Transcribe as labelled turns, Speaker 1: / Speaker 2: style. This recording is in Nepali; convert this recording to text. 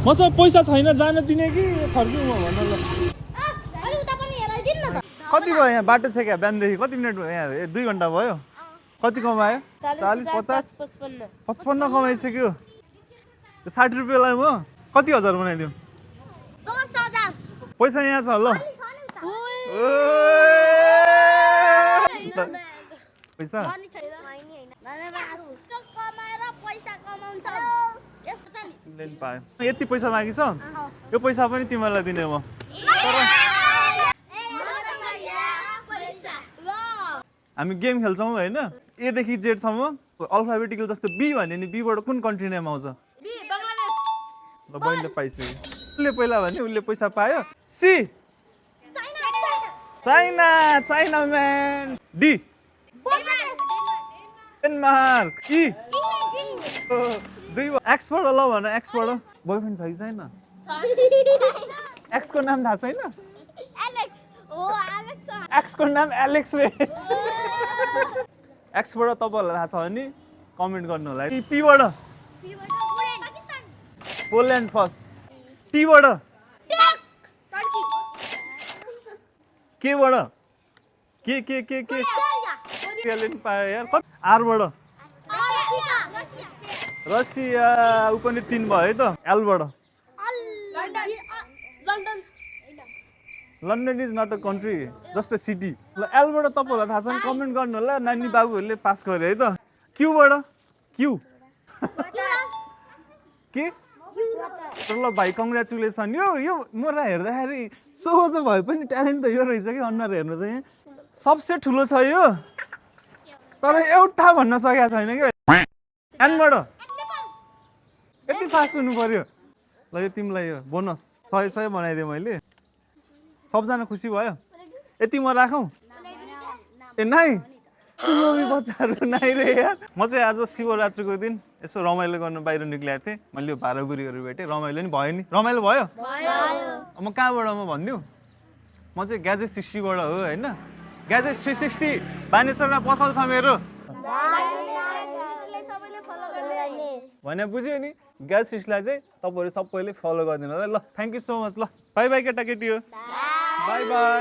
Speaker 1: मसँग पैसा छैन जान दिने कि फर्किउँ म भन्न ल कति भयो यहाँ बाटो छ क्या बिहानदेखि कति मिनट भयो यहाँ 2 घन्टा भयो कति कमायो 40 50 55 कमाइसक्यो 60 रुपियाँलाई म कति हजार बनाइदिउँ पैसा यहाँ छ ल पैसा तिमीले नि पायो यति पैसा मागिस यो पैसा पनि तिमीलाई दिने म हामी गेम खेल्छौँ होइन ए देखि जेड सम्म अल्फाबेटिकल जस्तो बी भन्यो नि बीबाट कुन कन्ट्री नेम आउँछ ल बहिनीले पाइसक्यो उसले पहिला भने उसले पैसा पायो C China China man D Denmark E एक्सबाट ल भन एक्सबाट बोयफ्रेन्ड छ कि छैन एक्सको नाम थाहा छैन एक्सको नाम एलेक्स रे एक्सबाट तपाईँहरूलाई थाहा छ भने कमेन्ट गर्नु होला पीबाट पोल्यान्ड फर्स्ट टीबाट केबाट के पायो यार आरबाट रसिया ऊ पनि 3 भयो है त एलबाट London is not a country just a city ल एलबाट तपाईँहरूलाई थाहा छ भने कमेन्ट गर्नु होला नानी बाबुहरूले पास गरे है त क्यूबाट क्यू के ल भाइ कङ्ग्रेचुलेसन यो मोरा हेर्दाखेरि सोझो भए पनि ट्यालेन्ट त यो रहेछ कि अनुहार हेर्नु त यहाँ सबसे ठुलो छ यो तर एउटा भन्न सकेको छैन कि एनबाट यति फास्ट हुनु पर्यो ल यो तिमीलाई यो बोनस 100 बनाइदिएँ मैले सबजना खुसी भयो यति म राखौँ ए नाइ तुमी बच्चाहरू नाइ रे यार म चाहिँ आज शिवरात्रिको दिन यसो रमाइलो गर्न बाहिर निक्लिएको थिएँ मैले यो भाराबुरीहरू भेटेँ रमाइलो नि भयो नि रमाइलो भयो म कहाँबाट म भनिदिउँ म चाहिँ ग्याजेट 60बाट हो होइन ग्याजेट 360 बानेश्वरमा पसल छ मेरो भने बुझ्यो नि ग्यास 60लाई चाहिँ तपाईँहरू सबैले फलो गरिदिनु होला ल थ्याङ्क यू सो मच ल बाई बाई केटाकेटी हो बाई बाई